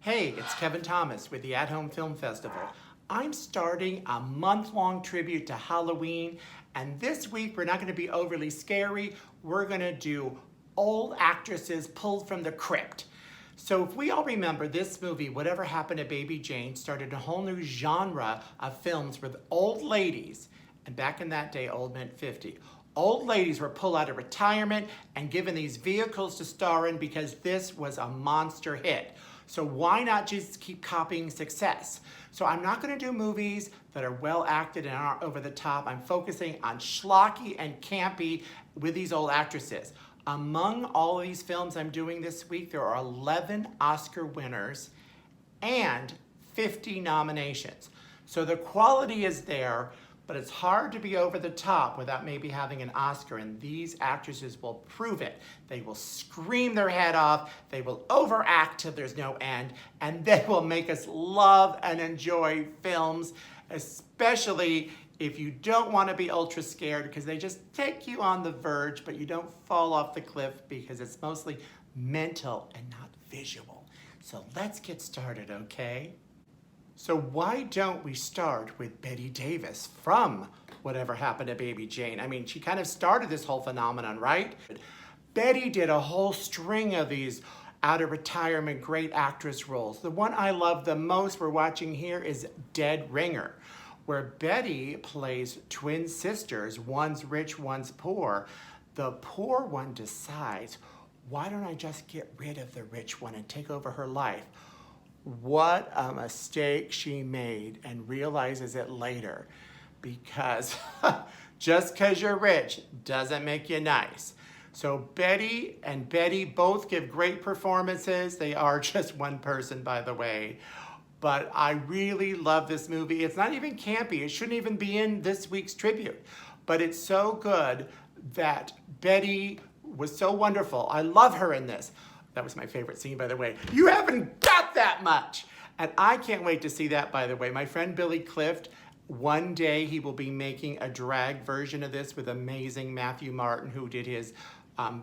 Hey, it's Kevin Thomas with the At Home Film Festival. I'm starting a month-long tribute to Halloween, and this week we're not going to be overly scary. We're going to do old actresses pulled from the crypt. So if we all remember, this movie, Whatever Happened to Baby Jane, started a whole new genre of films with old ladies, and back in that day, old meant 50. Old ladies were pulled out of retirement and given these vehicles to star in because this was a monster hit. So why not just keep copying success? So I'm not going to do movies that are well acted and aren't over the top. I'm focusing on schlocky and campy with these old actresses. Among all of these films I'm doing this week, there are 11 Oscar winners and 50 nominations. So the quality is there, but it's hard to be over the top without maybe having an Oscar, and these actresses will prove it. They will scream their head off, they will overact till there's no end, and they will make us love and enjoy films, especially if you don't want to be ultra scared, because they just take you on the verge, but you don't fall off the cliff because it's mostly mental and not visual. So let's get started, okay? So why don't we start with Bette Davis from Whatever Happened to Baby Jane? I mean, she kind of started this whole phenomenon, right? Betty did a whole string of these out of retirement great actress roles. The one I love the most we're watching here is Dead Ringer, where Betty plays twin sisters. One's rich, one's poor. The poor one decides, why don't I just get rid of the rich one and take over her life? What a mistake she made, and realizes it later, because just because you're rich doesn't make you nice. So Betty and Betty both give great performances. They are just one person, by the way. But I really love this movie. It's not even campy. It shouldn't even be in this week's tribute. But it's so good that Betty was so wonderful. I love her in this. That was my favorite scene, by the way. You haven't got that much! And I can't wait to see that, by the way. My friend Billy Clift, one day he will be making a drag version of this with amazing Matthew Martin, who did his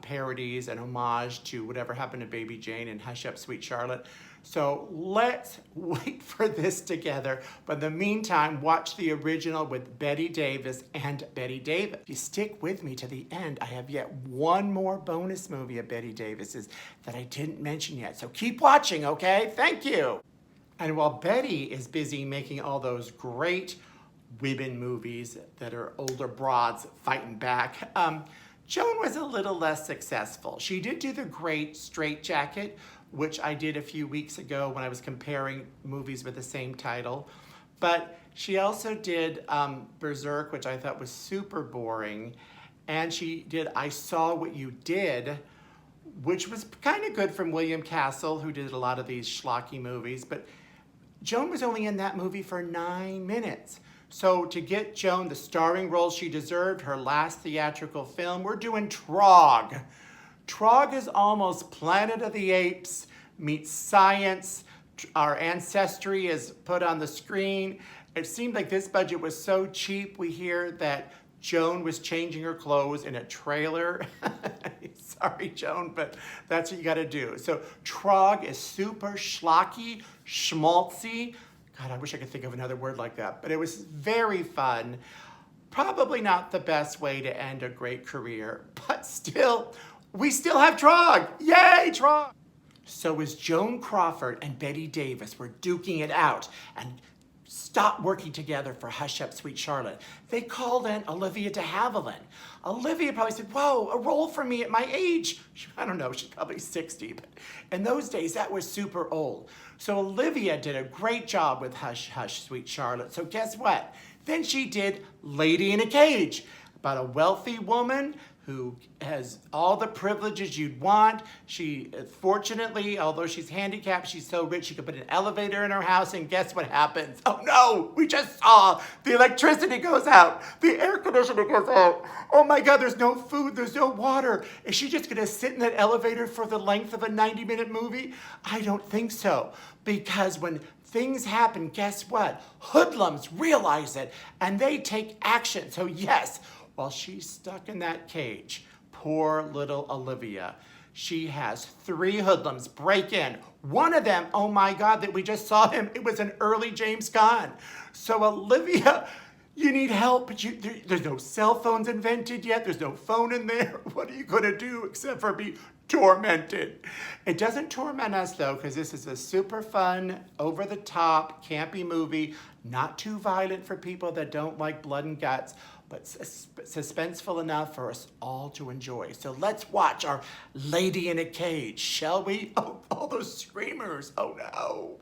parodies and homage to Whatever Happened to Baby Jane and Hush Up, Sweet Charlotte. So let's wait for this together. But in the meantime, watch the original with Bette Davis and Bette Davis. If you stick with me to the end, I have yet one more bonus movie of Bette Davis's that I didn't mention yet. So keep watching, okay? Thank you. And while Betty is busy making all those great women movies that are older broads fighting back, Joan was a little less successful. She did do the great Straight Jacket, which I did a few weeks ago when I was comparing movies with the same title. But she also did Berserk, which I thought was super boring. And she did I Saw What You Did, which was kind of good, from William Castle, who did a lot of these schlocky movies. But Joan was only in that movie for 9 minutes. So to get Joan the starring role she deserved, her last theatrical film, we're doing Trog. Trog is almost Planet of the Apes meets science. Our ancestry is put on the screen. It seemed like this budget was so cheap. We hear that Joan was changing her clothes in a trailer. Sorry, Joan, but that's what you gotta do. So Trog is super schlocky, schmaltzy. God, I wish I could think of another word like that. But it was very fun. Probably not the best way to end a great career, but still, we still have Trog. Yay, Trog! So as Joan Crawford and Bette Davis were duking it out and stopped working together for Hush Up, Sweet Charlotte, they called in Olivia de Havilland. Olivia probably said, whoa, a role for me at my age. I don't know, she's probably 60, but in those days, that was super old. So Olivia did a great job with Hush Hush, Sweet Charlotte. So guess what? Then she did Lady in a Cage, about a wealthy woman who has all the privileges you'd want. She, fortunately, although she's handicapped, she's so rich she could put an elevator in her house, and guess what happens? Oh no, we just saw the electricity goes out, the air conditioner goes out. Oh my God, there's no food, there's no water. Is she just gonna sit in that elevator for the length of a 90-minute movie? I don't think so, because when things happen, guess what? Hoodlums realize it, and they take action. So yes, while she's stuck in that cage, poor little Olivia, she has 3 hoodlums break in. One of them, oh my God, that we just saw him, it was an early James Caan. So Olivia, you need help, but there's no cell phones invented yet. There's no phone in there. What are you gonna do except for be tormented? It doesn't torment us though, because this is a super fun, over-the-top, campy movie, not too violent for people that don't like blood and guts, but suspenseful enough for us all to enjoy. So let's watch our lady in a cage, shall we? Oh, all those screamers, oh no.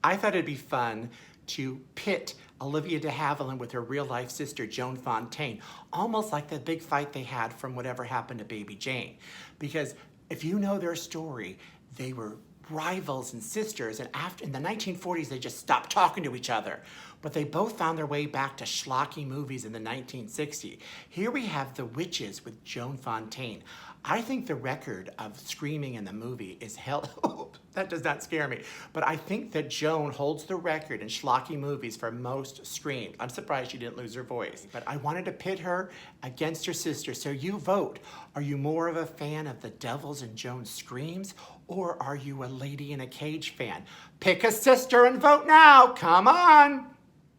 I thought it'd be fun to pit Olivia de Havilland with her real-life sister, Joan Fontaine, almost like the big fight they had from Whatever Happened to Baby Jane. Because if you know their story, they were rivals and sisters, and in the 1940s, they just stopped talking to each other. But they both found their way back to schlocky movies in the 1960s. Here we have The Witches with Joan Fontaine. I think the record of screaming in the movie is held, that does not scare me, but I think that Joan holds the record in schlocky movies for most screams. I'm surprised she didn't lose her voice, but I wanted to pit her against her sister, so you vote. Are you more of a fan of the Devils and Joan's screams, or are you a Lady in a Cage fan? Pick a sister and vote now, come on!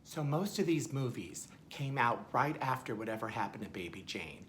So most of these movies came out right after Whatever Happened to Baby Jane.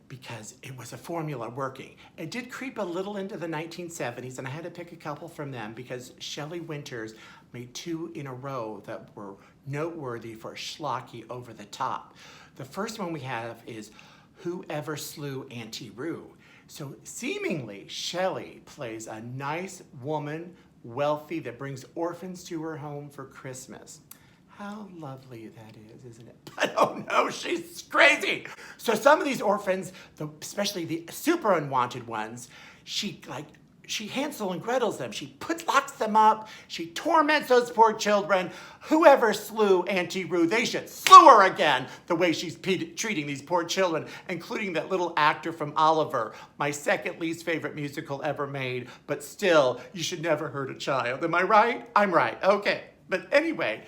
Because it was a formula working. It did creep a little into the 1970s, and I had to pick a couple from them because Shelley Winters made 2 in a row that were noteworthy for schlocky over the top. The first one we have is Whoever Slew Auntie Ruth. So seemingly, Shelley plays a nice woman, wealthy, that brings orphans to her home for Christmas. How lovely that is, isn't it? But oh no, she's crazy. So some of these orphans, especially the super unwanted ones, she Hansel and Gretel's them. She locks them up. She torments those poor children. Whoever slew Auntie Ruth, they should slew her again, the way she's treating these poor children, including that little actor from Oliver, my second least favorite musical ever made, but still, you should never hurt a child. Am I right? I'm right, okay. But anyway,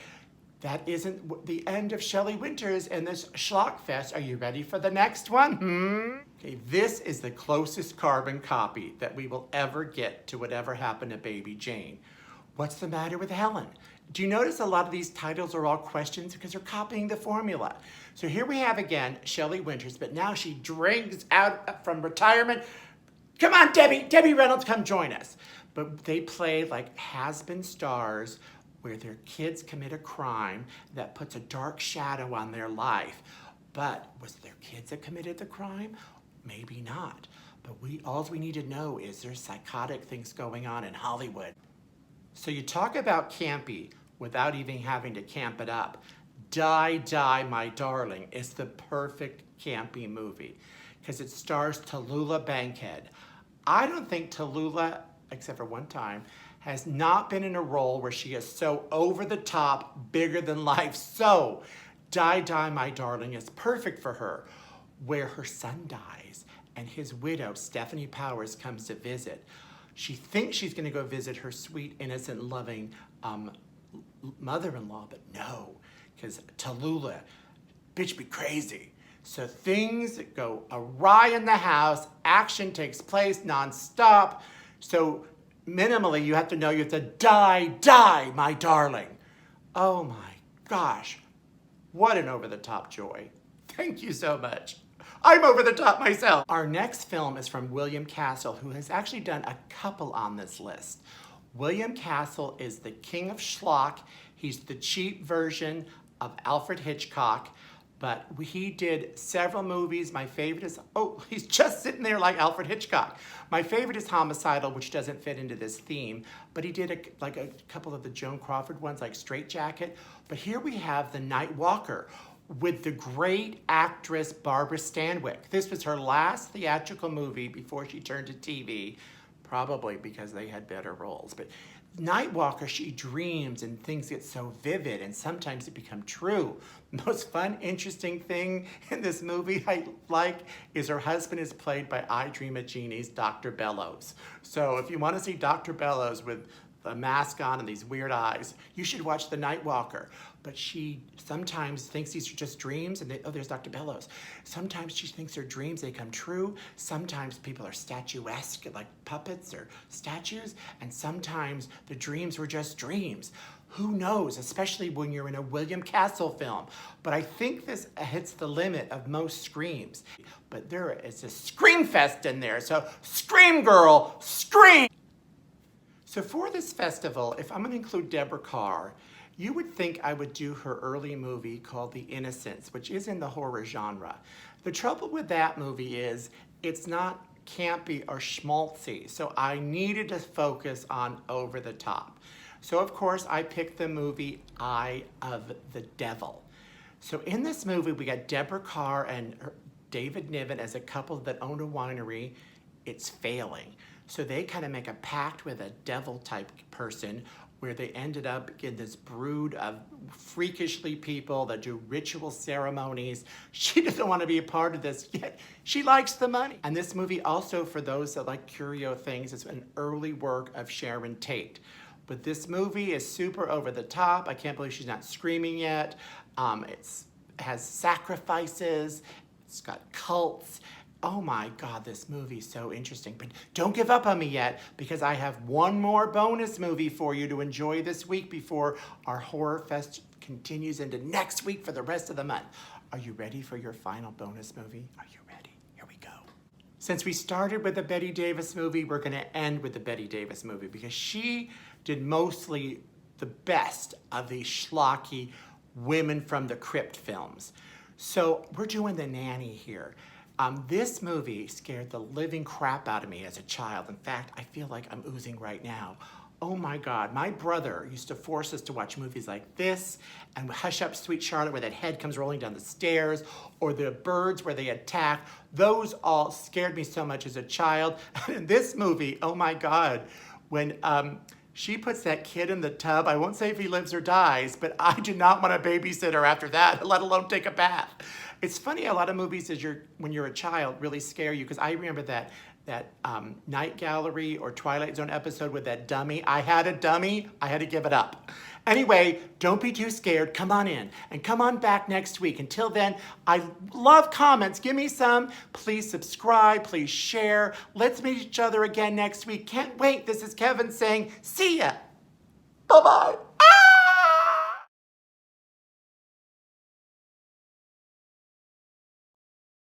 that isn't the end of Shelley Winters and this schlock fest. Are you ready for the next one? Okay, this is the closest carbon copy that we will ever get to Whatever Happened to Baby Jane. What's the matter with Helen? Do you notice a lot of these titles are all questions because they're copying the formula? So here we have again Shelley Winters, but now she drinks out from retirement. Come on, Debbie Reynolds, come join us. But they play like has-been stars where their kids commit a crime that puts a dark shadow on their life. But was it their kids that committed the crime? Maybe not. But all we need to know is there's psychotic things going on in Hollywood. So you talk about campy without even having to camp it up. Die, My Darling is the perfect campy movie because it stars Tallulah Bankhead. I don't think Tallulah, except for one time, has not been in a role where she is so over the top, bigger than life. So, Die, My Darling is perfect for her, where her son dies and his widow, Stephanie Powers, comes to visit. She thinks she's gonna go visit her sweet, innocent, loving mother-in-law, but no, because Tallulah, bitch be crazy. So things go awry in the house, action takes place nonstop. So minimally, you have to know you have to die, my darling. Oh my gosh, what an over-the-top joy. Thank you so much. I'm over the top myself. Our next film is from William Castle, who has actually done a couple on this list. William Castle is the king of schlock. He's the cheap version of Alfred Hitchcock, but he did several movies. My favorite is, oh, he's just sitting there like Alfred Hitchcock. My favorite is Homicidal, which doesn't fit into this theme, but he did a couple of the Joan Crawford ones, like Straight Jacket. But here we have The Night Walker with the great actress Barbara Stanwyck. This was her last theatrical movie before she turned to TV, probably because they had better roles. But Nightwalker, she dreams and things get so vivid and sometimes it become true. The most fun, interesting thing in this movie I like is her husband is played by I Dream of Jeannie's Dr. Bellows. So if you want to see Dr. Bellows with the mask on and these weird eyes. You should watch The Night Walker. But she sometimes thinks these are just dreams, and oh, there's Dr. Bellows. Sometimes she thinks they're dreams, they come true. Sometimes people are statuesque, like puppets or statues, and sometimes the dreams were just dreams. Who knows, especially when you're in a William Castle film. But I think this hits the limit of most screams. But there is a scream fest in there, so scream, girl, scream! So for this festival, if I'm gonna include Deborah Kerr, you would think I would do her early movie called The Innocents, which is in the horror genre. The trouble with that movie is it's not campy or schmaltzy, so I needed to focus on over the top. So of course I picked the movie Eye of the Devil. So in this movie we got Deborah Kerr and David Niven as a couple that owned a winery. It's failing. So they kind of make a pact with a devil type person where they ended up in this brood of freakishly people that do ritual ceremonies. She doesn't want to be a part of this, yet she likes the money. And this movie also, for those that like curio things, is an early work of Sharon Tate. But this movie is super over the top. I can't believe she's not screaming yet. It has sacrifices, it's got cults. Oh my God, this movie is so interesting. But don't give up on me yet, because I have one more bonus movie for you to enjoy this week before our Horror Fest continues into next week for the rest of the month. Are you ready for your final bonus movie? Are you ready? Here we go. Since we started with the Bette Davis movie, we're gonna end with the Bette Davis movie because she did mostly the best of the schlocky women from the crypt films. So we're doing The Nanny here. This movie scared the living crap out of me as a child. In fact, I feel like I'm oozing right now. Oh my God, my brother used to force us to watch movies like this and Hush Up Sweet Charlotte where that head comes rolling down the stairs, or The Birds where they attack. Those all scared me so much as a child. And this movie, oh my God, when she puts that kid in the tub, I won't say if he lives or dies, but I do not want a babysitter after that, let alone take a bath. It's funny, a lot of movies when you're a child really scare you, because I remember that Night Gallery or Twilight Zone episode with that dummy. I had a dummy, I had to give it up. Anyway, don't be too scared, come on in, and come on back next week. Until then, I love comments, give me some. Please subscribe, please share. Let's meet each other again next week. Can't wait, this is Kevin saying, see ya. Bye-bye.